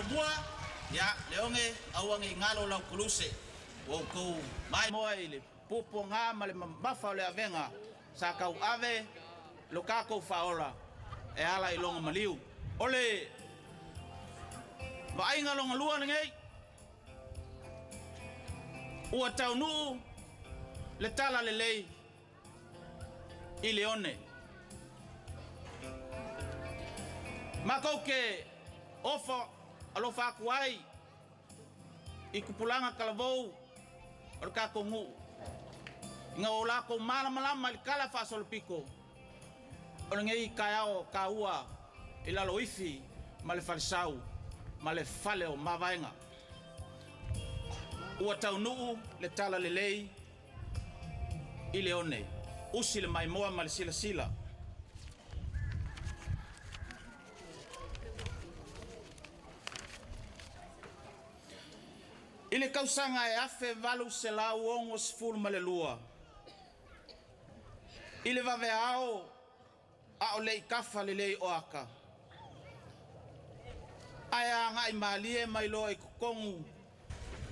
mua ya leonge awangi ngalo la kuluse wo ko mai moi le popo nga male mafa le avenga sa kau ave lo kako faola e ala ilonga maliu ole vai ngalo ngalua ngai o tau nu le tala le lei I leone. Makau ke ofa alofa kuai I kupulanga kalavou o ka kongu. Nga ola ko malama I kala fa sol piko. O ngei kaiao kaua I lalo ifi ma le falsau ma le fale o mavaenga. Ua taunuu le tala le lei I leone. Usi le mai moa ma le sila sila. I le kausanga e afe valu se lau ongo sifuru ma le lua. I le vave ao a o lei kafa le lei oaka. Aia ngai malie mai loa I kukongu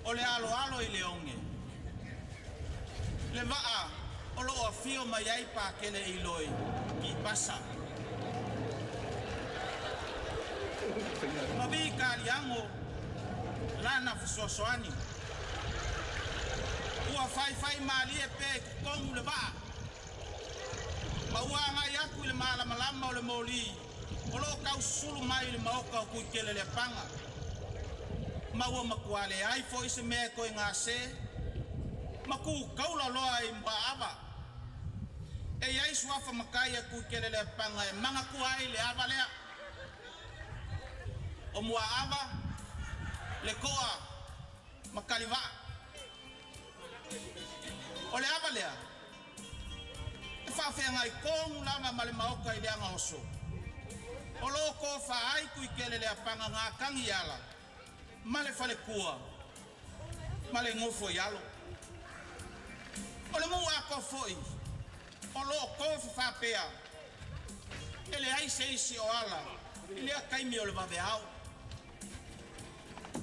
o le alo alo I leonge. Le vaa o loo fio mai ai pa kele I loi ki pasa. Mabi kaliango lana fusosoani. Ua fai malie pe kukongu le vaa. Ma ua ngai aku I le malama o le moli. O loo kau sulu mai le maoka o kui kele le panga. Ma ua makuale ai fo I se mea koe ngā se. Maku kaula loa I mbaava. E iai suafa makai a kui kele le panga e manga kuai le ava lea. O mua ava le koa makaliva. O le ava lea. E whawhea ngai kongu lama ma le maoka I le anga oso. O lo ko fa ai kui kele le panga ngā kangi ala. Ma le fale kua. Ma le ngofo yalo. O le mua ko foi. O lo ko fa pea. Ele ai se isi o ala. Ile a kaimi o le vave au.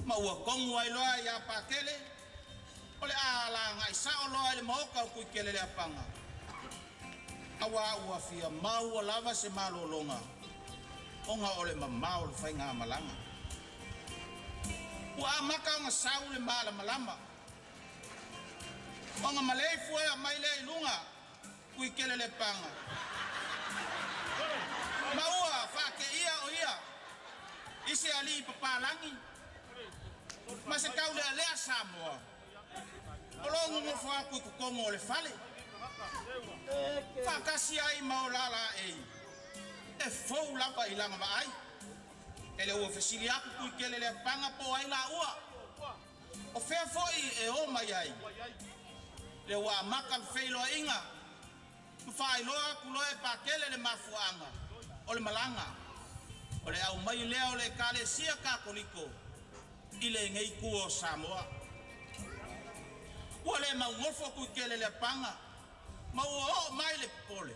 Ma ua kongu ai loa I a pakele. O le ala ngai sa o loa I le maoka o kui kele le apanga. Awa ua fia maua lava se malolonga. Onga o le mamao le whainga malanga. Ua amaka o nga sau le mala malama. Onga malei fuea mai le ilunga. Kui kele le panga. Maua whake ia o ia. Ise ali papalangi. Ma se kau lea lea Samoa. O longu ngofo aku I kukongo o le fale. Whakasi ai maolala ei. E fou lava I langa wa ai. Ele ua fesili aku kui kele le panga po ai la ua. O fea foi e o mai ai. Le ua maka feilo inga. Mfai loa kuloe pa kele le mafuanga. O le malanga. O le au mai lea o le kale sia kakoliko. I le ngei kuo Samoa. Ua le maungofo kui kele le panga. Ma ua o mai le pole.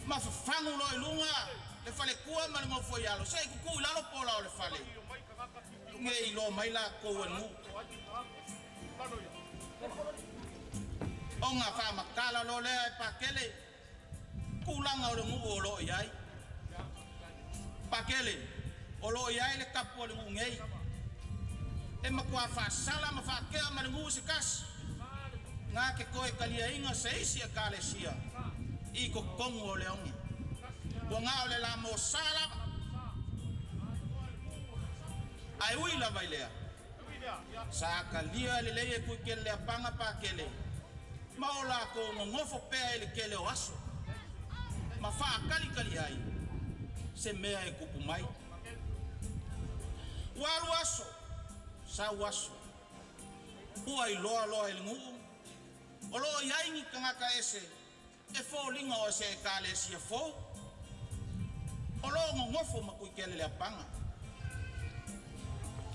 Ma fafangu lo ilunga. Le fale kua ma le ngofo yalo. Sei kuku lalo pola o le fale. Ngei lo mai la koe nu. Onga wha makala lo lea e pakele. Kulanga o le ngu o lo iai. Pakele. O lo iai le kapu o le ngu ngei. E makua wha sala ma wha kea ma le ngu se kasi. Ngā ke koe kalia inga se isi a kale sia. I ko kongu o le ongi. Ua ngā o le la mo sala. Ai ui la vai lea. Sa kalia le leie kui kele le apanga pa kele. Ma o la ko ngofo pea ele kele o aso. Ma wha kali ai. Se mea e kupu mai. Walu aso. Sa aso. Ua I loa il ngu. O lo yaingi kangaka ese. E fo linga o se kale sia fo. O lo ngofo makui kele le apanga.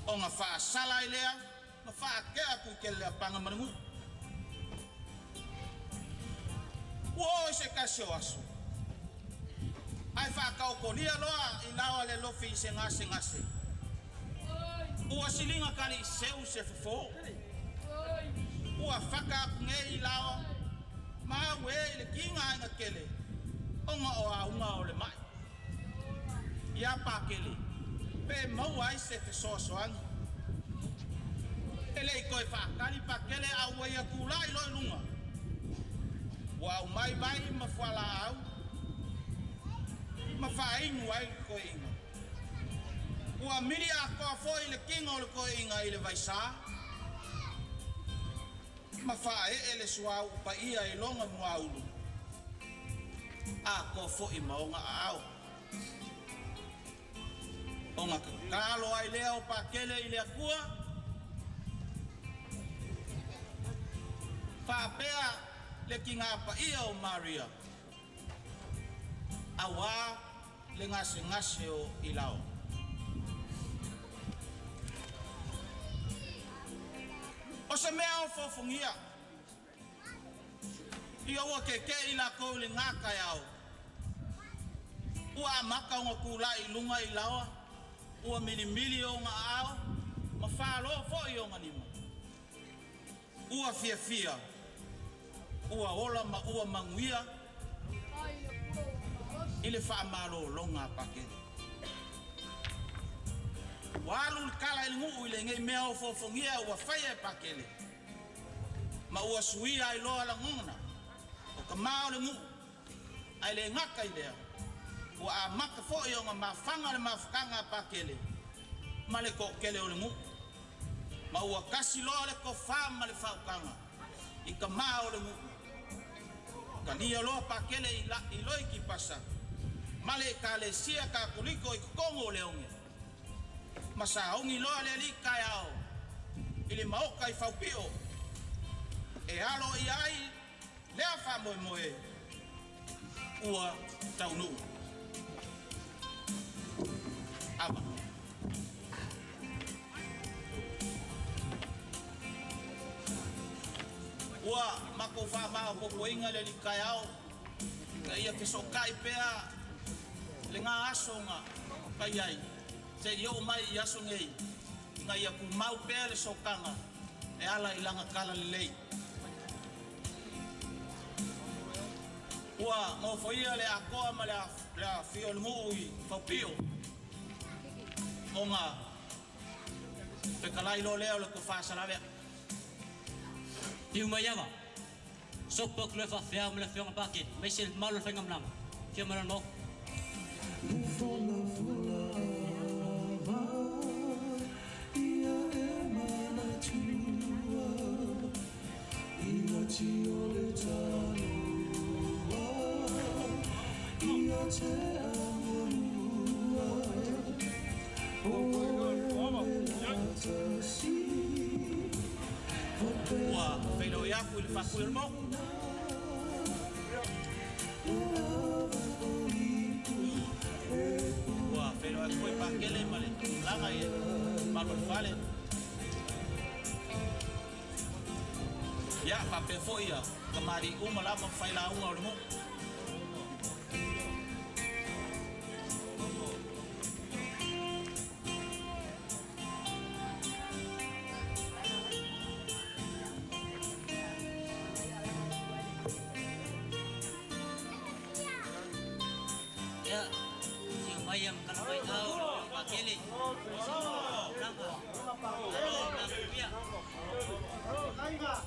O nga wha sala ilea. Ma wha kea kui kele le apanga manungu. Ua se kasi o aso. Ai wha kaukolia loa I lawa le lofi I se ngase. Ua silinga kali I seu se fufo. Ua whaka nge I lawa. Ma we le kinga inga kele. Onga o a unga o le mai. Ia pa kele. Pe mau ai se fe soasoangi. Ele koe whakari pakele au wai a kulai loi lunga. Wa au mai vai ma whala au. Ma whaingu ai koe inga. Ua miri a koa fo i le kinga o le koe inga i le vaisa. Ma whae e le suau pa ia i longa mua ulu. A koa fo i maonga a au. Onga kakalo ai lea o pakele i lea kua. Whapea le kinga pa ia o Maria. Awa le ngase o ilao. O se mea o fofongia. Ia ua keke i la kou le ngaka iau. Ua amaka o ngakula i lunga i lawa. Ua mili o ngā ao. Ma whalo fo i o nganima. Ua fia. Ua ola ma ua manguia. Ile whaamalo longa pakele. Walu kala il ngu ile ngai mea o fofongia ua whaia pakele. Ma ua suia i loa la ngona. O ka mao le ngu. Ai le ngaka i lea. Ua a maka fo i o ngā mawhanga le mawhakanga pakele. Ma le kokele o le ngu. Ma ua kasi loa le ko whama le whaukanga. I ka mao le ngu. Ka nia loa pakele i loi ki pasa. Ma le ka le sia ka kuliko i kongo le onge. Masa ongi loa le li kai ao. Ili maoka i whaupio. E alo i ai lea wha moe. Ua taunu. Aba. Ua mako wha maa popo inga le li kai ao. Ka ia ke so kai pea. Le ngā aso ngā kai ai. Te yo mai i aso ngei. Nga ia ku mau pea le sokanga. E ala ilanga kala le lei. Ua mo foia le akoa ma le fio le mui whaupio. O ngā te kalai lo leo le ko whāsarawea. Tiu mai ama. Sopo kule whawhea mo le whionga pake. Meise le malo le whainga mnama. Kia mara no. Ua whailo i aku i le whaku i rmo. Ua whailo i koe pakele ma le langa i malo le whale. Ia, whape fo ia. Ka mari uma lama whaila unga o le mo. Ayam kalau baik tahu pakai ni. Nampak.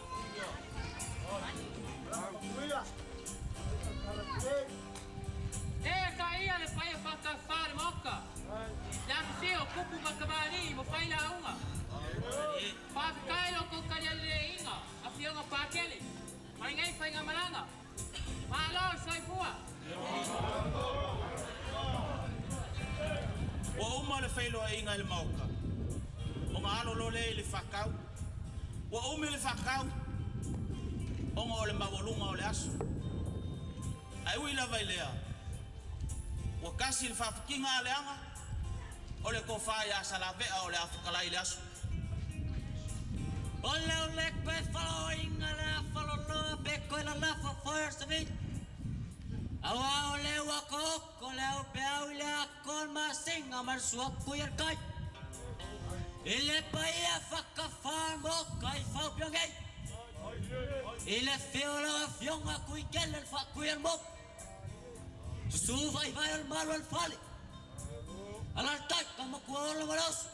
Kaya le pai paka far moka. Yang sio kupu makabari mo pai la unga. Pa kai lo ko kaya le inga. Afio nga pakele. Mai ngai pai nga malanga. Malo sai fua. Ua uma le whailo a inga i le mauka. O ngā alo lo le i le whakau. Ua umi le whakau. O ngā o le mawalunga o le aso. Ai ui lawa i lea. Ua kasi le whawhikinga a le anga. O le ko whai a salavea o le awhakalai le aso. O leo le koe whalo inga le a whalo loa pe koe la lafa first of it. Awa o leo a koko leo pe au le a kon ma singa mar suapu iar kai. Ile pai a whakawhan mo kai whau piongei. Ile whiola a whionga kui kele le whakui ar mo. Susu vai vai al malu al fale. Alar tai ka makua ola marasu.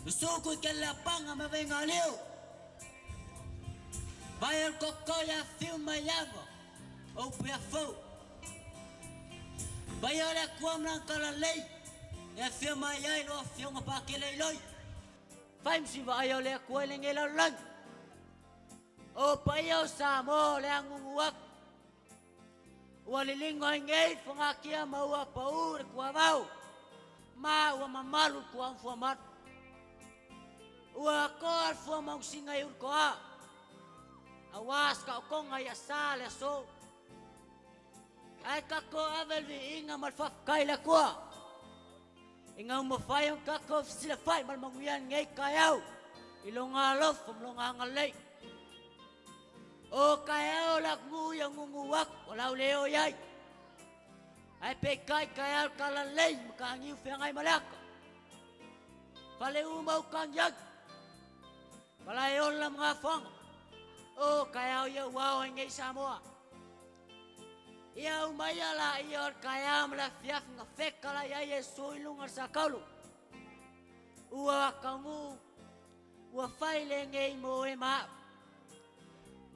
Suku ke la panga me venga leo. Bayar kokoya filma yavo. O piafo. Bayar la kuamlan kala lei. Ya filma yai lo filma pa ke lei loi. Faim si bayar le kueleng elan. O payo sa mo le angunguak. Walilingo ingay fungakia maua paur kwa mau. Ma wa mamalu kwa mfuamat. Wa kor fuamang singay urkoa. Awas ka kong ay asal so. Ay kako avel vi inga malfaf kaila kwa. Inga umafayong kako sila fay malmanguyan ngay kayaw. Ilongalof umlonga ngalay. O kayaw lagmu yang ngunguwak walau leo yay. Ay pekay kayaw kalalay makaangiw fiyangay malaka. Pale umaw kang yag. Palayon lang mga fang. O kayaw yaw wow ngay Samoa. Iyaw mayala iyor kayaw malafiaf nga fek kalayay suilungar sa kaulo. Uwa kamu. Uwa fayle ngay mo ema.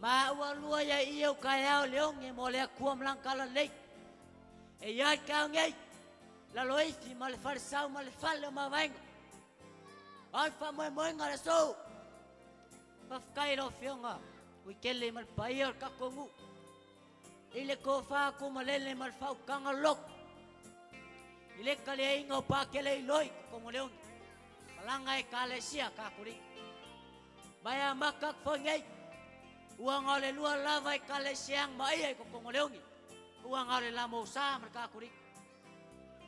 Mawalua ya iyo kayaw leong e mole kuam lang kalalay. E yat kayaw ngay. Laloy si malfarsaw malfal lumawang. Alfa mo nga raso. Pafkay lo fiyonga. Wikele malpayor kakungu. Ile ko fa ko malele malfaw kangalok. Ile kaliay nga pa kelay loy kumuleon. Malangay kalesya kakuri. Baya makak fongay. Uang oleh luar lavai kale siang mai ko kongoleongi. Uang oleh lamo sa mereka kurik.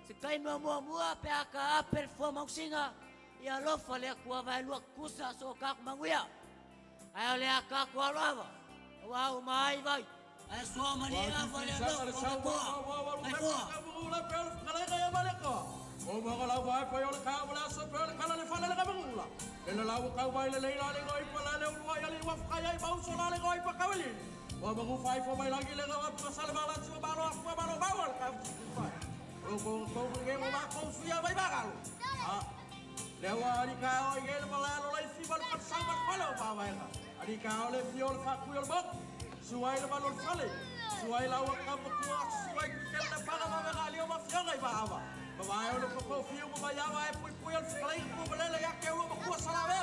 Sekai mua pe aka apel fo mausinga. Ya lo fale aku avai luak kusa so kak manguya. Ayo le aka ku alava. Wow mai vai. Ai so mani avale lo ko. Ai fo. O mga laway pa yung kawala sa pero kalale falale ka mangula. Elalaw ka ba ilalay ngoy palale ulwa yali waf kaya ibaw so lale ngoy pa kawali. Wa magu fay fo may lagi le ngap pasalbalan sa baro bawal ka. O ko ngem ma ko suya bay bakal. Lewa ari ka o ngel malalo lay sibal pasabat palo baway ka. Ari ka ole fiol fa kuyol bok. Suway le balol fale. Suway lawak ka buwa suway kel na para magali o mafyangay bawa. Babae ulo ko fiu mo bayawa e puy al falay mo balele ya ke ulo ko salabea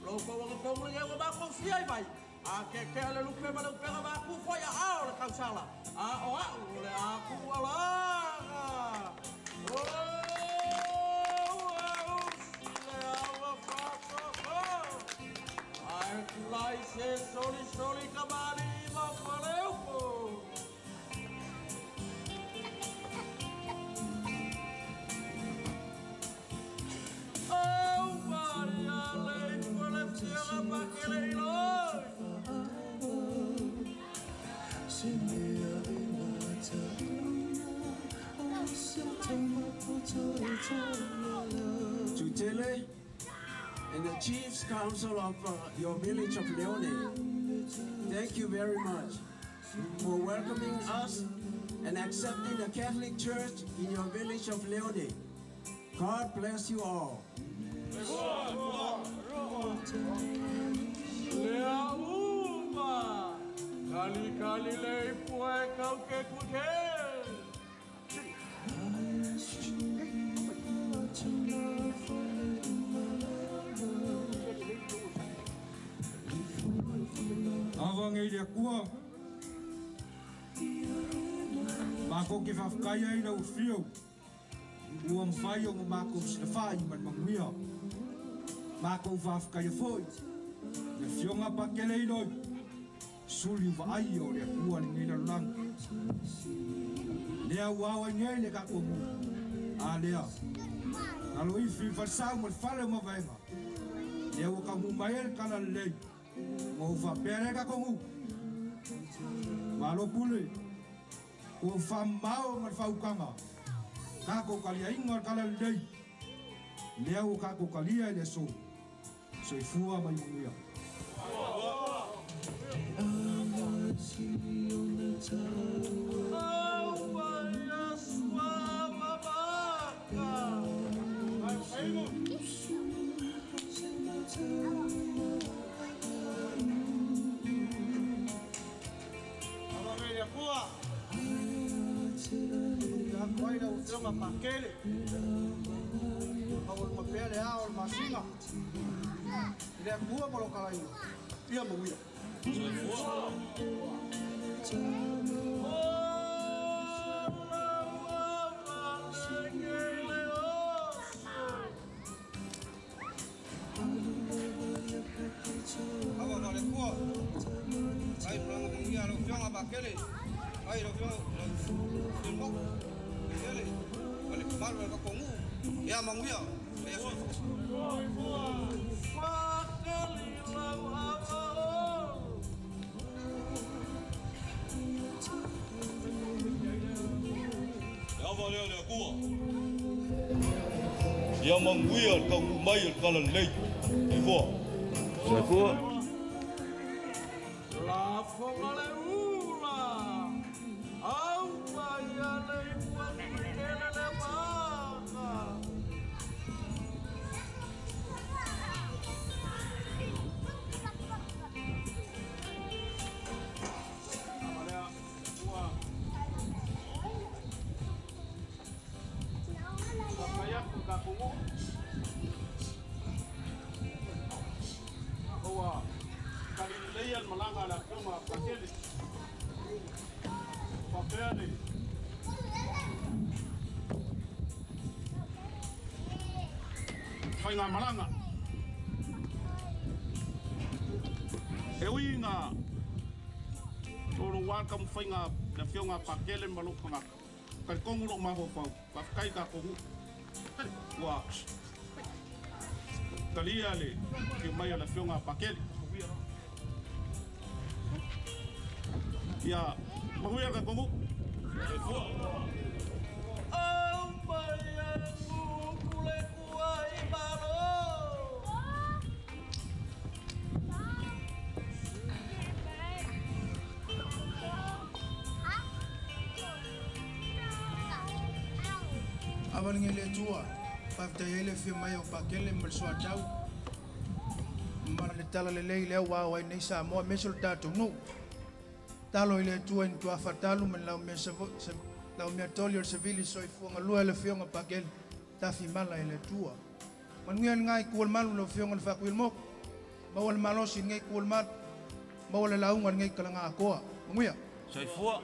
lo ko ko mo ye mo ba ko fiai bai a ke ale lupe ba ku foi a aula causala o le a ku ala ai kulai se soli kamali ma faleu ko. To Tele and the Chiefs Council of your village of Leone, thank you very much for welcoming us and accepting the Catholic Church in your village of Leone. God bless you all. Kali lei puai kau ke kuke. Awang ele kua. Mako ke fafkaya ila ufio. Uam fayo mo mako sifai man manguia. Mako fafkaya foi. Le fionga pa kele iloi. Suli va ayo le kua ni ngila lang. Lea wawa ngei le kakomu. A lea. Nalo ifi farsau mal fale ma venga. Lea waka mumael kana lei. Mo fa pere kakomu. Malo pule. O fa mau mal fa ukanga. Kako kalia ingar kala lei. Lea o kako kalia le so. So ifua mai muia. mai na utonga pakele. Awal mapele awal masinga. Ile bua polo kalai. Ia mawia. Agora não é boa. Aí para não ganhar o fião abaquele. Aí o fião filmou. Ele. Olha que mal vai com um. E a manguia. É isso. Valeu, Legua. E a manguia, que o meio, que ela lei. E vou. Já foi. La fogale ula. Au vai ale buat kena le maka. Amarea ua. Kapaya kapungu. Ua. Kalileian malanga la kama pakele. Papele. Fainga malanga. Ewinga. Toro welcome fainga la fionga pakele malukanga. Kal kongu lo maho fa. Pakai ka kongu. Wa. Kaliale ki mai la fionga pakele. Ya, mahuya ka kongu. Oh, mayangu kule kuai balo. Abang ngele tua. Pafta yele fi mai o pakele mbalso atau. Mara le tala le le wa wa nei sa mo mesul tatu nu. Talo ile tua in tua fatalu men lau me lau me toli or civili so ifuanga lua le fionga pakele tafi mala ile tua. Manuel ngai kuol malu lo fionga fa kuil mok. Bawal malos ngai kuol mat. Bawal laungan ngai kalanga akoa. Manguya. Sai fua.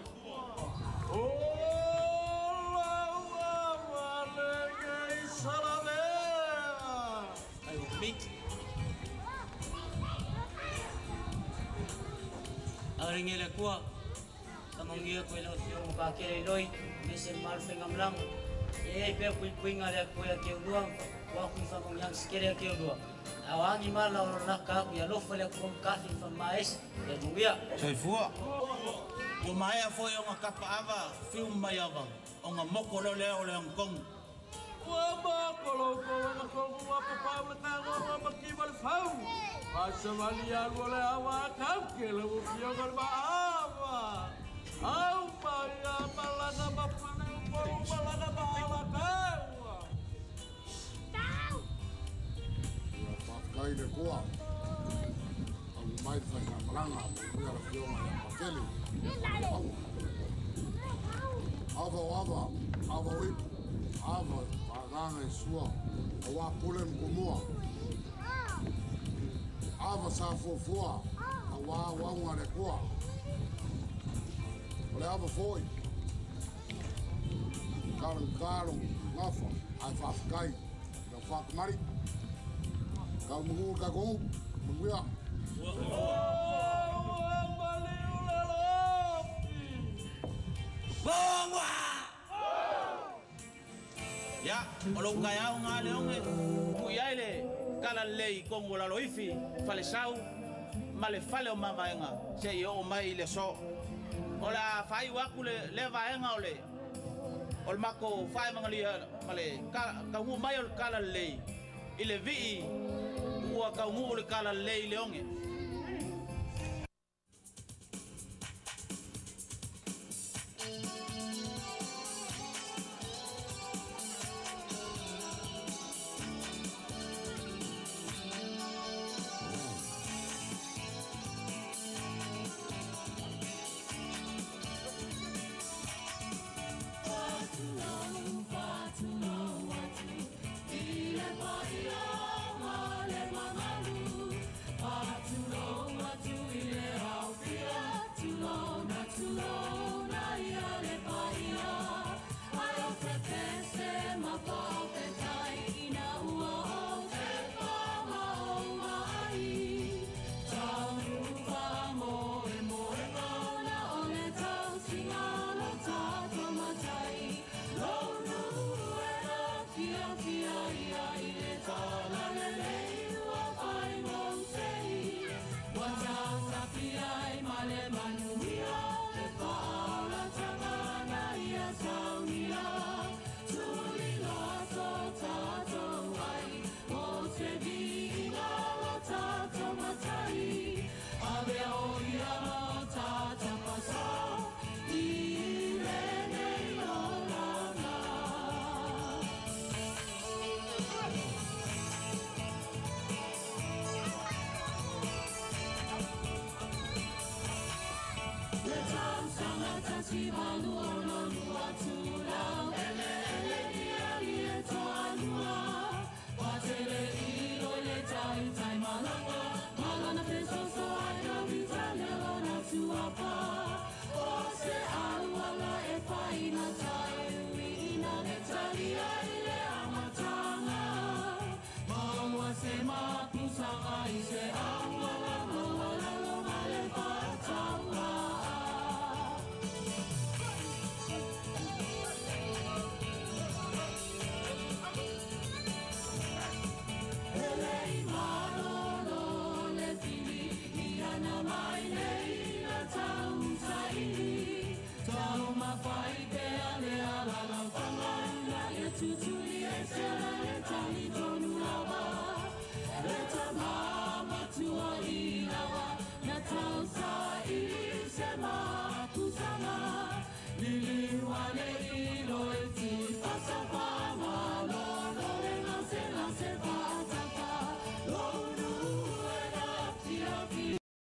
Aringela kuah, tamangia kuih lo fiong bakere loi, mesin mal fengam lang, pe kuih ngada kuih keu luang, waktu famong yang sekere keu luang. Awangi mal la orang kah kuih lo fale kuih kafi famais, ya mungia. Sai fua. O mai a foi unha capa ava, fium mai ava, unha moko lo leo le Hong Wama kalau kau apa Pablo tango wama kibal fau. Masa malian boleh awak kau kelu fiangan bawa. Au paya malana bapana kau malana bawa kau. Pakai de kuah. Ang mai sa malanga, kuya la fiangan pakele. Ava wip. Ava paganga sua awa pulen kumua ava sa fofua awa wanga le kua ole ava foi karang ngafa ai fa kai da fa mari ka mungu ka go munguya Ya, olong kaya nga leong kuyaile kala lei kongo la loifi fale sau male fale o mavaenga se yo mai le so ola fai wakule le vaenga ole ol mako fai mangali male ka hu mai ol kala lei ile vi ua ka hu ol kala lei leonge Kusama, liliwane